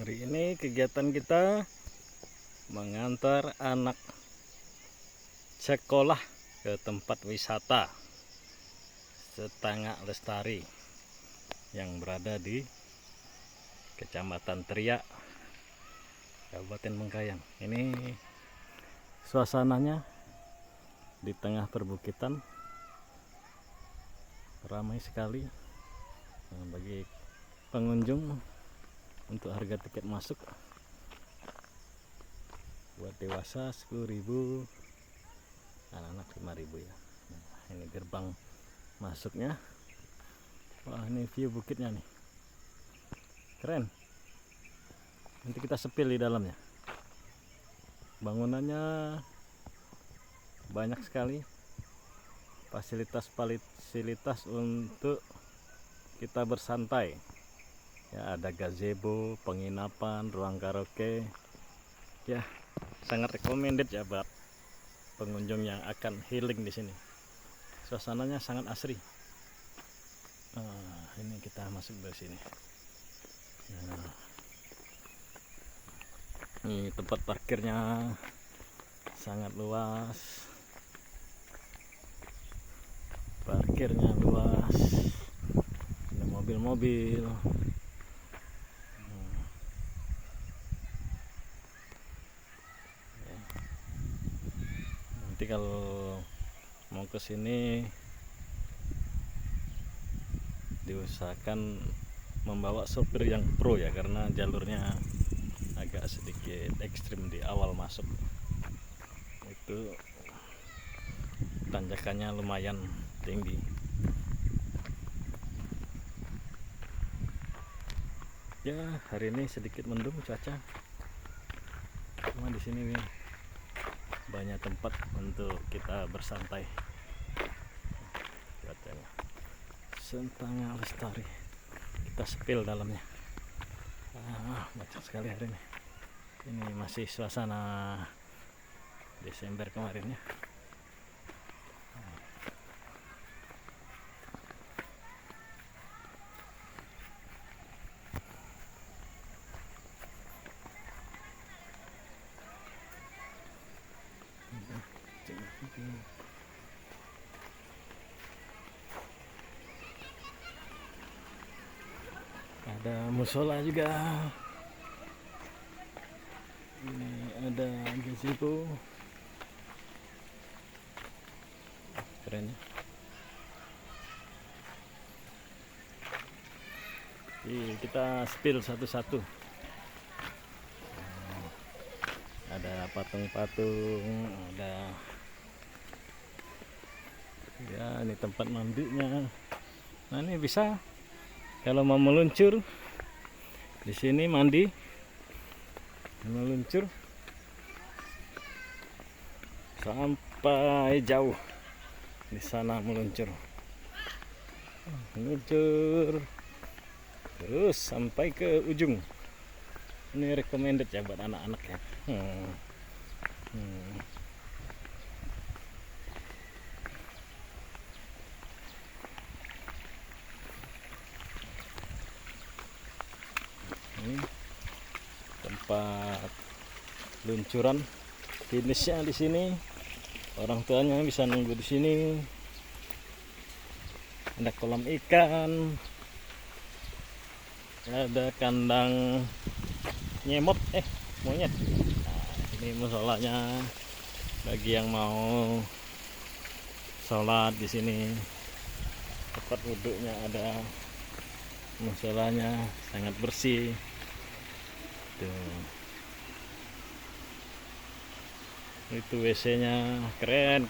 Hari ini kegiatan kita mengantar anak sekolah ke tempat wisata Setangak Lestari yang berada di Kecamatan Teriak, Kabupaten Bengkayang. Ini suasananya di tengah perbukitan, ramai sekali. Bagi pengunjung, untuk harga tiket masuk buat dewasa 10.000, anak-anak 5.000 ya. Nah, ini gerbang masuknya. Wah, ini view bukitnya nih, keren. Nanti kita sepil di dalamnya. Bangunannya banyak sekali, fasilitas untuk kita bersantai ya. Ada gazebo, penginapan, ruang karaoke ya. Sangat recommended ya buat pengunjung yang akan healing di sini. Suasananya sangat asri. Ini kita masuk dari sini. Nah, ini tempat parkirnya sangat luas. Parkirnya luas. Ada mobil-mobil. Nanti kalau mau ke sini diusahakan membawa sopir yang pro ya, karena jalurnya agak sedikit ekstrim di awal masuk. Itu tanjakannya lumayan tinggi. Ya, hari ini sedikit mendung cuaca. Cuma di sini nih banyak tempat untuk kita bersantai. Cuacanya Setangak Lestari. Kita sepil dalamnya. Macet sekali hari ini. Ini masih suasana Desember kemarin ya. Ada musola juga. Ini ada gazebo. Keren ya. Kita spill satu-satu. Ada patung-patung, ada ya, ini tempat mandinya. Nah, ini bisa kalau mau meluncur di sini mandi, meluncur sampai jauh di sana, meluncur terus sampai ke ujung. Ini recommended ya buat anak-anak ya. Ini tempat luncuran, finishnya di sini. Orang tuanya bisa nunggu di sini. Ada kolam ikan, ada kandang nyemot monyet. Nah, ini musolanya bagi yang mau sholat di sini. Tempat wuduknya ada, musolanya sangat bersih. Itu WC-nya keren,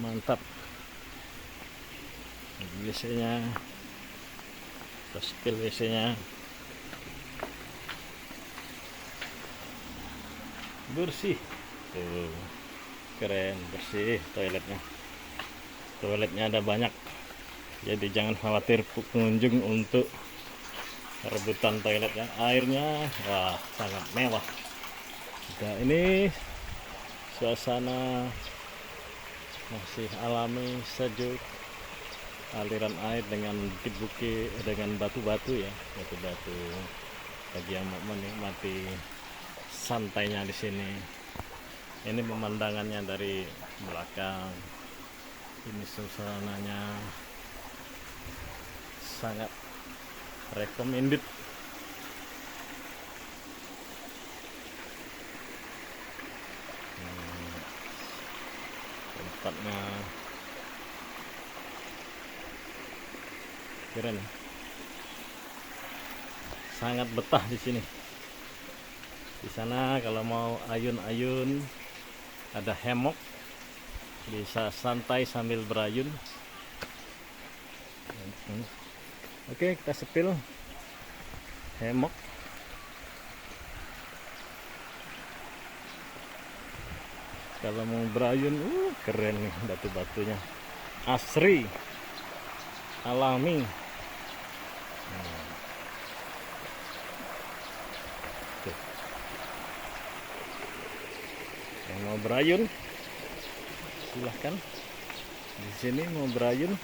mantap. WC-nya, terus spill WC-nya bersih, keren, bersih. Toiletnya ada banyak, jadi jangan khawatir pengunjung untuk rebutan toiletnya. Airnya wah, sangat mewah. Nah, ini suasana masih alami, sejuk. Aliran air dengan bukit-bukit, dengan batu-batu ya, batu-batu bagi yang mau menikmati santainya di sini. Ini pemandangannya dari belakang. Ini suasananya sangat recommended. Tempatnya keren, sangat betah di sini. Di sana kalau mau ayun-ayun ada hemok, bisa santai sambil berayun. Oke, kita sepil hemok. Kalau mau berayun, keren nih batu-batunya, asri, alami. Yang mau berayun, silahkan. Di sini mau berayun.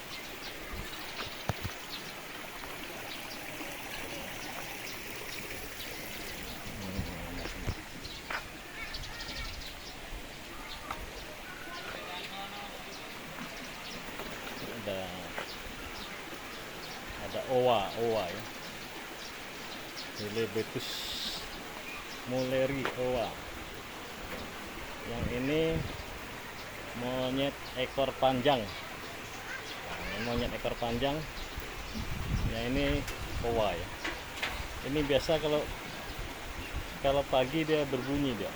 Ada owa ya, Heliobettus mulleri owa. Yang ini monyet ekor panjang. Nah, ini monyet ekor panjang. Yang ini owa ya. Ini biasa kalau pagi dia berbunyi dia.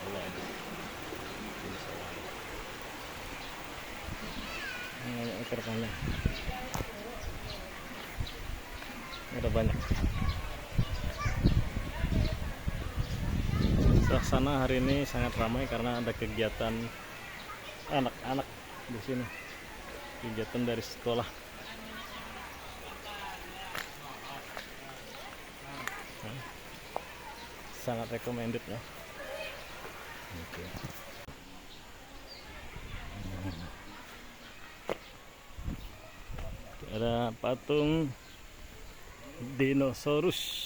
Monyet ekor panjang. Ada banyak. Suasana hari ini sangat ramai karena ada kegiatan anak-anak di sini, kegiatan dari sekolah. Sangat recommended ya. Oke. Ada patung dinosaurus.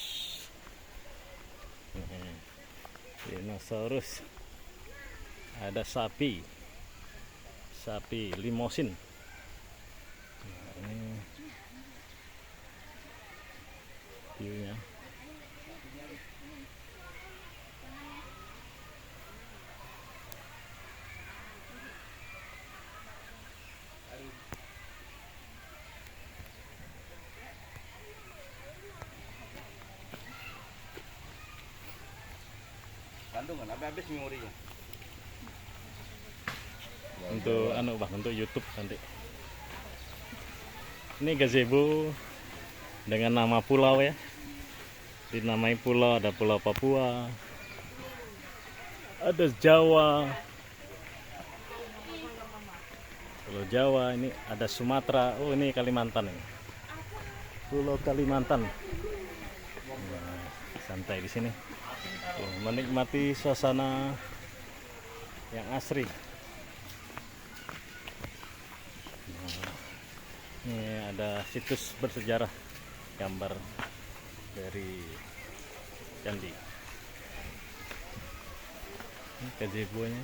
Dinosaurus. Ada sapi limosin. Nah, ini view-nya. Kandungan habis memorinya. Untuk untuk YouTube nanti. Ini gazebo dengan nama pulau ya. Dinamai pulau, ada Pulau Papua, ada Jawa, Pulau Jawa, ini ada Sumatera. Oh, ini Kalimantan ini. Pulau Kalimantan. Nah, santai di sini. Menikmati suasana yang asri. Ini ada situs bersejarah, gambar dari candi. Ini gazebo-nya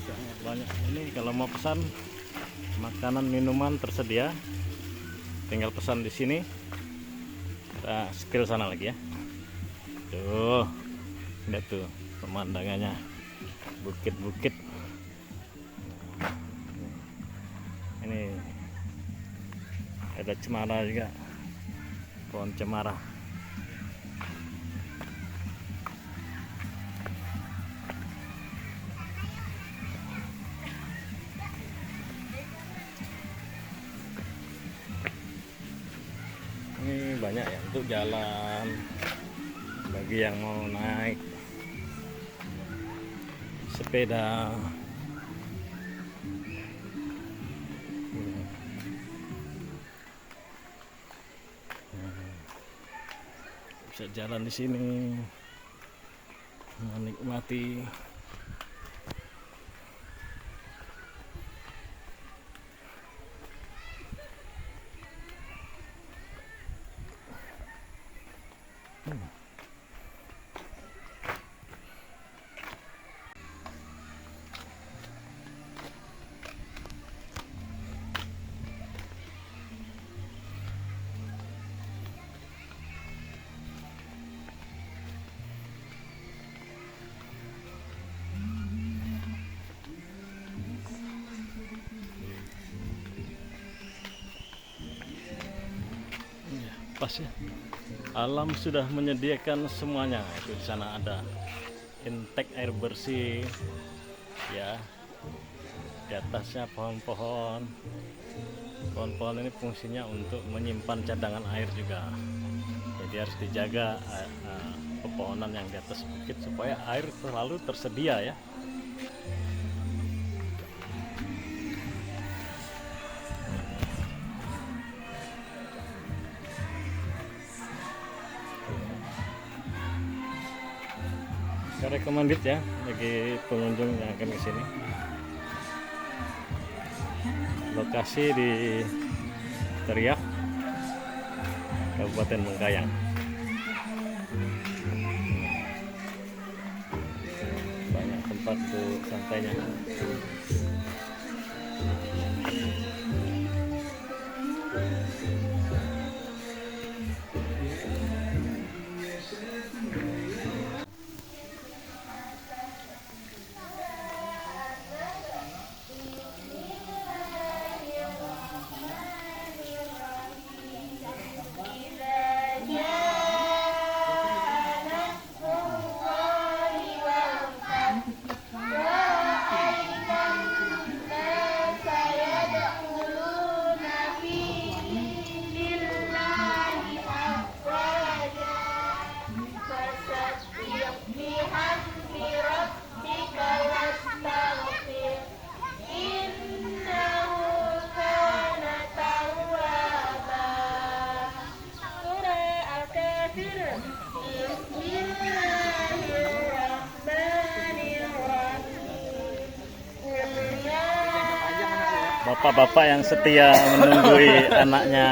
sangat banyak. Ini kalau mau pesan makanan minuman tersedia, tinggal pesan di sini. Kita spill sana lagi ya. Tuh, lihat tuh pemandangannya, bukit-bukit. Ini ada cemara juga, pohon cemara. Ini banyak ya untuk jalan bagi yang mau naik sepeda. Bisa jalan di sini menikmati pas ya. Alam sudah menyediakan semuanya. Itu di sana ada intake air bersih, ya. Di atasnya pohon-pohon. Pohon-pohon ini fungsinya untuk menyimpan cadangan air juga. Jadi harus dijaga pepohonan yang di atas bukit supaya air selalu tersedia ya. Saya recommended ya bagi pengunjung yang akan ke sini. Lokasi di Teriak, Kabupaten Bengkayang. Banyak tempat untuk santainya. Bapak-bapak yang setia menunggui anaknya.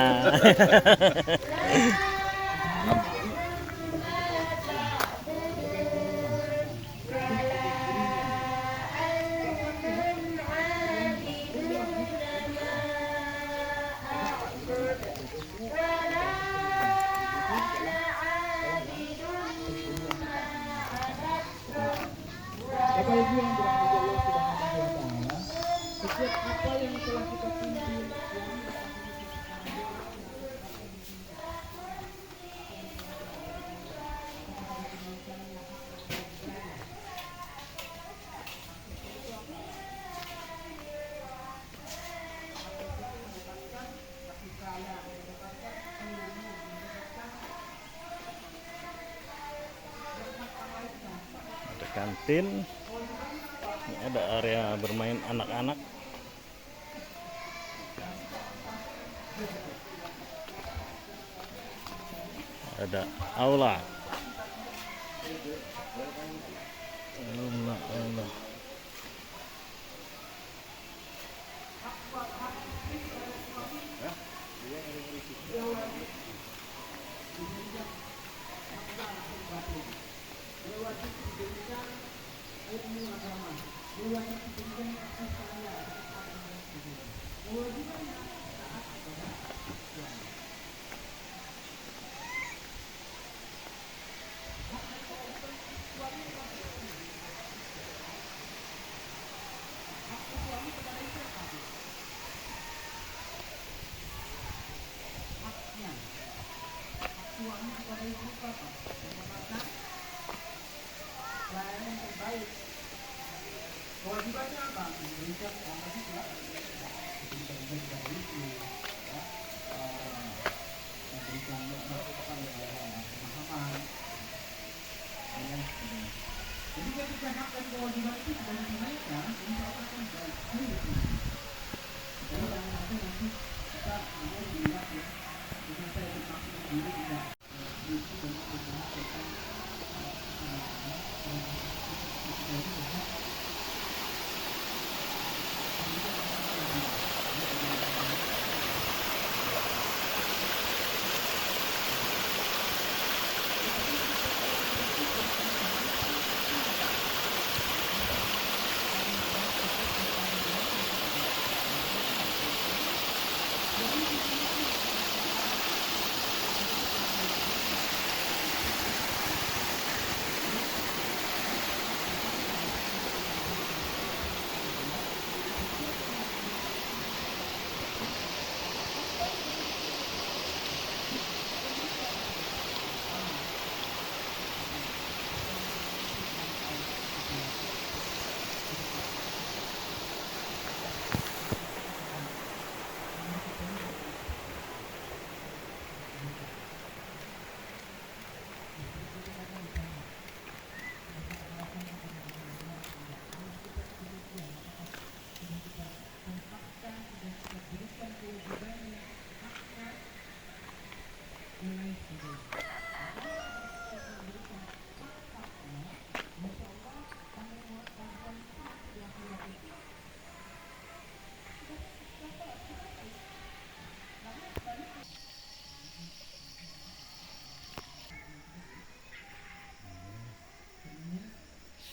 Bapak Ibu yang dirahmati Allah Subhanahu wa taala, setiap apa yang telah kita pimpin Ada kantin. Ini ada area bermain anak-anak. Ada aula. Aula.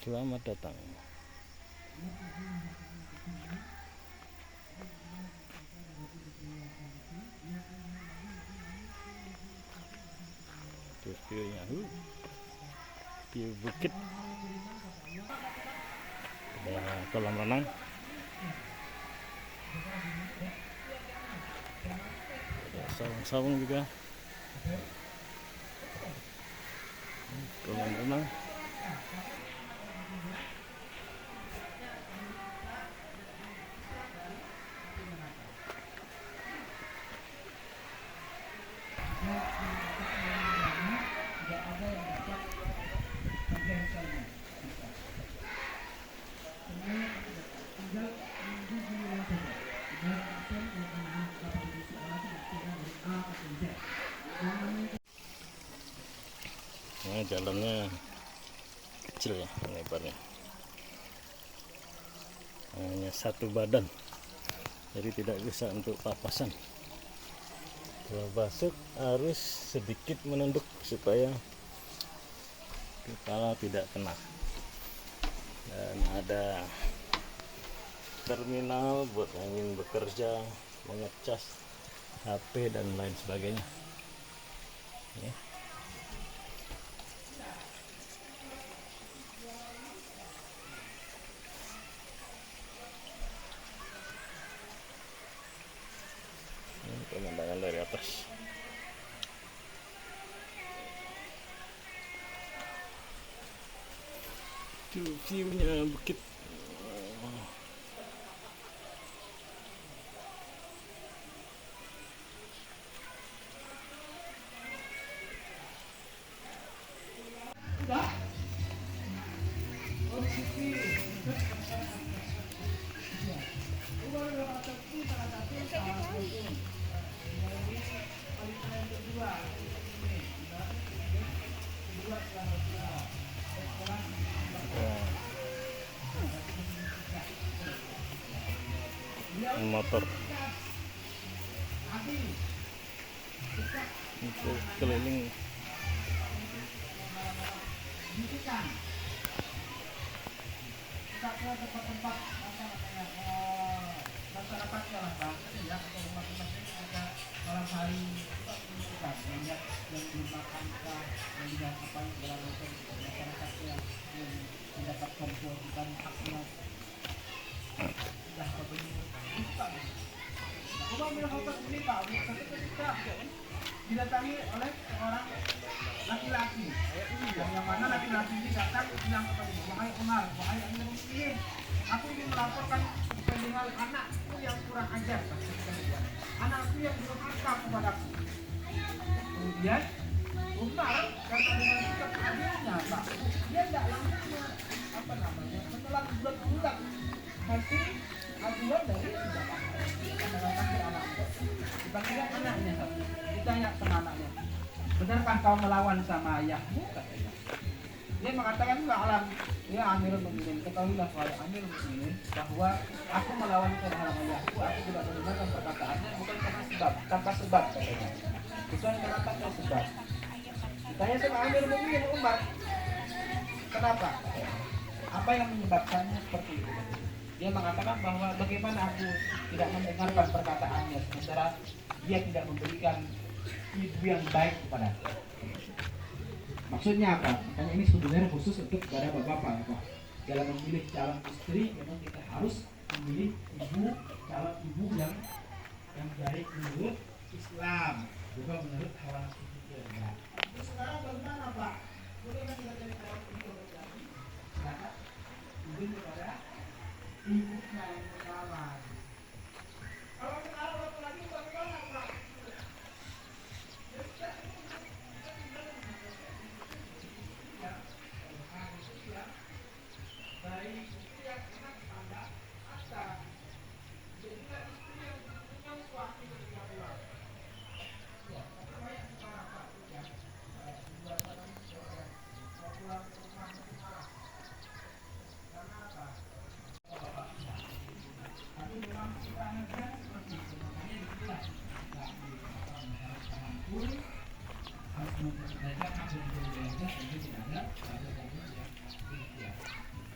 Selamat datang. Itu view-nya, view bukit. Ada kolam renang. Ada sawung-sawung juga. Kolam renang. Nah, jalannya kecil ya lebarnya, hanya satu badan, jadi tidak bisa untuk papasan. Kalau masuk harus sedikit menunduk supaya kepala tidak kena. Dan ada terminal buat ingin bekerja, mengecas HP dan lain sebagainya ya. Ini pemandangan dari atas. Itu view-nya bukit. Motor itu keliling. Masyarakatnya lah bang, ya atau masing-masing ada malam hari yang belum makan kah, yang tidak apa yang segala macam masyarakatnya yang mendapatkan kewajiban haknya sudah berbunyi hutang. Nah, melakukan ini pak, tapi ketika didatangi oleh seorang laki-laki, yang mana laki-laki ini datang bilang kepada wahai Umar, wahai Amirul Mukminin, aku ingin melaporkan perihal anakku yang kurang ajar, anakku yang durhaka kepadaku. Kemudian Umar karena dengan sikap adilnya pak, dia tidak langsung menelan bulat-bulat hasil aduan dari bapak. Menerangkan anaknya, dipanggil anaknya, ditanya sama anaknya, benarkah kau melawan sama ayahmu? Katanya. Dia mengatakan enggak alam. Ya Amirul Mukminin, ketahuilah wahai Amirul Mukminin bahwa aku melawan terhadap ayahku, aku tidak mendengarkan perkataannya bukan karena sebab, tanpa sebab katanya. Bukan karena tanpa sebab. Ditanya sama Amirul Mukminin Umar, kenapa? Apa yang menyebabkannya seperti itu? Dia mengatakan bahwa bagaimana aku tidak mendengarkan perkataannya sementara dia tidak memberikan ibu yang baik kepada aku. Maksudnya apa? Makanya ini sebenarnya khusus untuk kepada bapak-bapak ya Pak. Dalam memilih calon istri memang kita harus memilih calon ibu yang baik menurut Islam, bukan menurut hawa nafsu kita. Sekarang bagaimana Pak? Bagaimana kita jadi calon ibu terjadi? Silakan ibu kepada ibunya yang pertama. Kalau sekarang waktu lagi bagaimana Pak?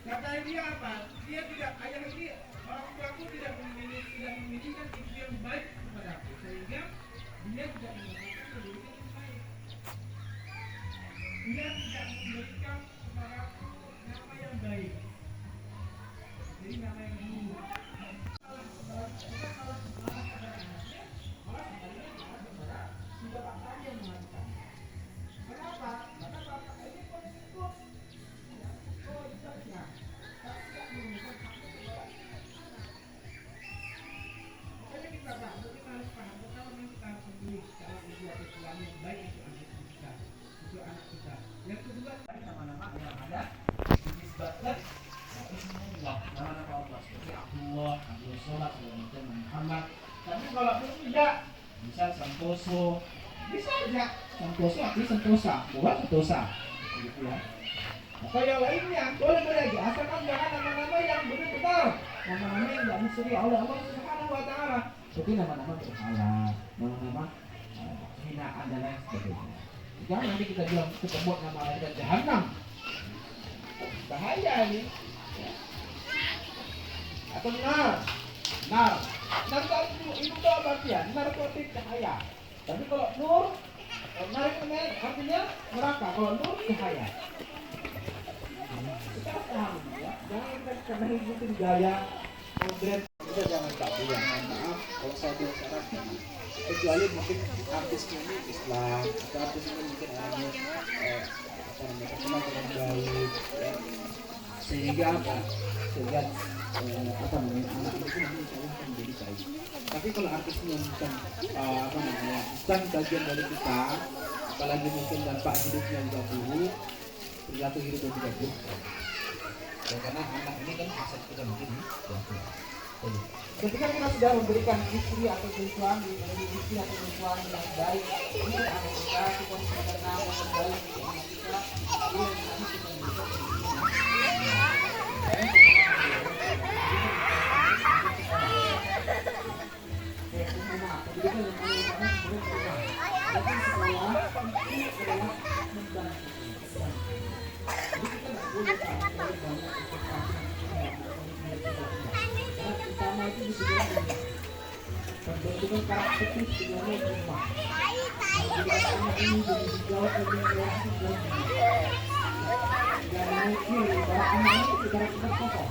Kata dia apa? Dia tidak, ayah ini, orang tuaku tidak memilihkan itu yang baik kepadaku, sehingga dia tidak mengatakan lebih yang baik. Dia tidak memberikan kepadaku nama yang baik. Jadi nama yang buruk. Yang kedua, nama-nama yang ada dinisbatkan nama-nama Allah seperti Abdullah, Abdul Sholat, Muhammad. Tapi kalau tidak, misal Santoso, bisa aja Santoso artinya Sentosa, bukan Sentosa, gitu ya. Atau yang lainnya boleh aja, asalkan jangan nama-nama yang benar-benar, nama-nama yang tidak diseri oleh Allah Subhanahu Wa Taala, seperti nama-nama berhala, nama-nama hinaan dan lain sebagainya. Jangan nanti kita bilang ketemu nama kita jahanam, bahaya ini. Atau nar itu bagian narkotik cahaya. Tapi kalau nur, nar itu artinya neraka. Kalau nur cahaya. Kita paham ya. Jangan kita karena ikutin gaya modern. Kita jangan tahu ya. Maaf kalau saya bilang syarat kecuali mungkin artisnya ini Islam atau artisnya mungkin orangnya terkenal dengan baik ya. Sehingga anak itu nanti akan menjadi baik. Tapi kalau artisnya bukan bukan bagian dari kita, apalagi mungkin dampak hidupnya juga buruk, perilaku hidupnya juga buruk. Ya, karena anak ini kan aset kita mungkin ketika kita sudah memberikan istri atau suami, istri atau suami yang baik untuk anak kita sudah kenal yang baik untuk anak kita, nanti kita pembentukan karakter itu sebenarnya rumah. Anak ini jadi dijawab dengan reaksi dan mungkin ibarat anak itu ibarat tempat kosong.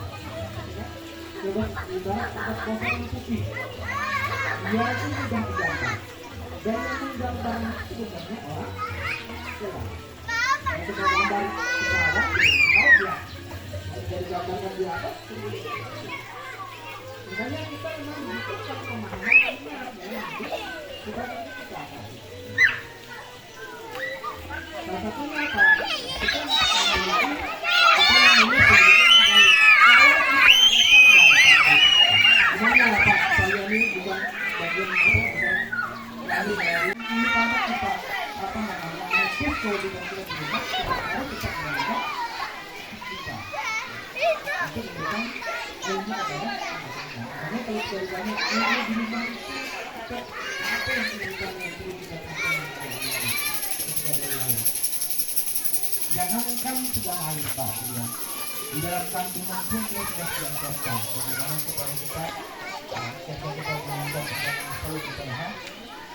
Coba ibarat tempat kosong yang sepi. Dia itu mudah digambar. Dan yang menggambar sebenarnya orang tua. Yang menggambar pesawat, kalau dia dari gambarkan di atas, makanya kita memang butuhkan pemahaman ini adalah kita salah satunya apa? Kita memiliki gimana Pak? Saya ini bukan bagian dari ini karena kita aktif kalau kita tidak berubah, kita harus tetap berubah kita untuk memberikan ilmu kepada karena kalau ceritanya ini dimana apa yang diberikan yang perlu kita lakukan jangankan sudah ahli Pak ya. Di dalam kandungan pun dia sudah diajarkan bagaimana supaya kita selalu kita lihat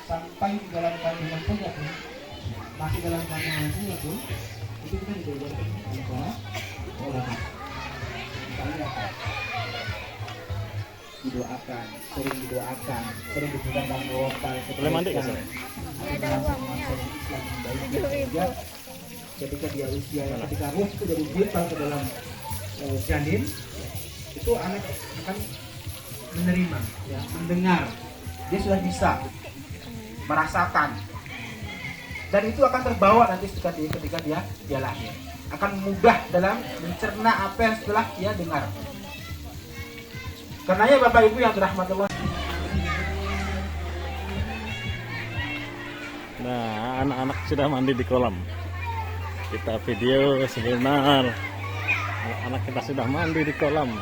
sampai di dalam kandungan saja pun masih dalam kandungan saja pun itu kita diajarkan antara orang misalnya apa didoakan, sering didoakan, sering diberikan doa boleh mandi kan saya? Ketika dia usia, ketika ruh itu dari vital ke dalam janin, itu anak akan menerima, ya, mendengar, dia sudah bisa merasakan, dan itu akan terbawa nanti ketika dia lahir, akan mudah dalam mencerna apa yang setelah dia dengar. Karenanya Bapak Ibu yang dirahmati Allah. Nah, anak-anak sudah mandi di kolam. Kita video sebentar. Anak-anak kita sudah mandi di kolam.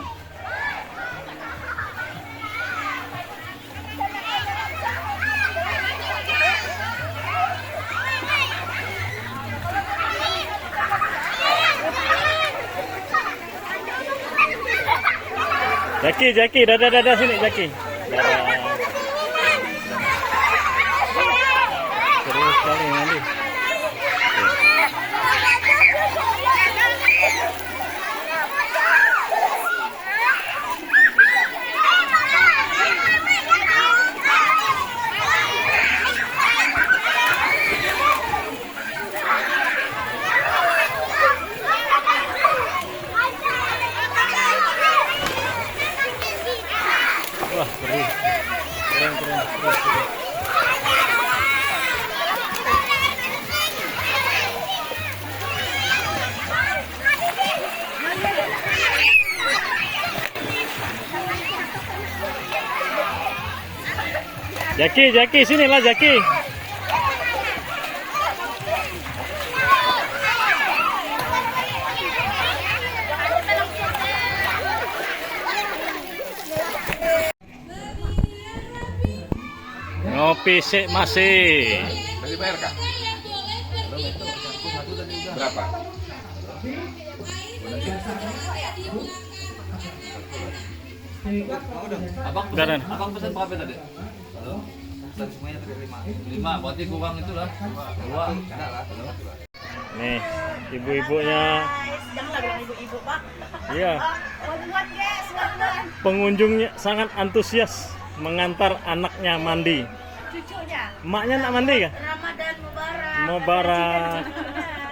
Jaki, dadah sini Jaki. Dadah. Seru sekali nanti. Wah, seru. Keren. Jaki, sinilah Jaki. Ngopi sik masih. Masih bayar kak? Berapa? Udah, Dan. Abang pesan berapa tadi? Pesan semuanya tadi 5. 5, berarti kurang itu lah. 2. Nih, ibu-ibunya. Janganlah bilang ibu-ibu, Pak. Iya. Buat guys, buat Pengunjungnya sangat antusias mengantar anaknya mandi. cucunya. Emaknya nak mandi kah? Ramadan Mubarak. Mubarak. Cucunya.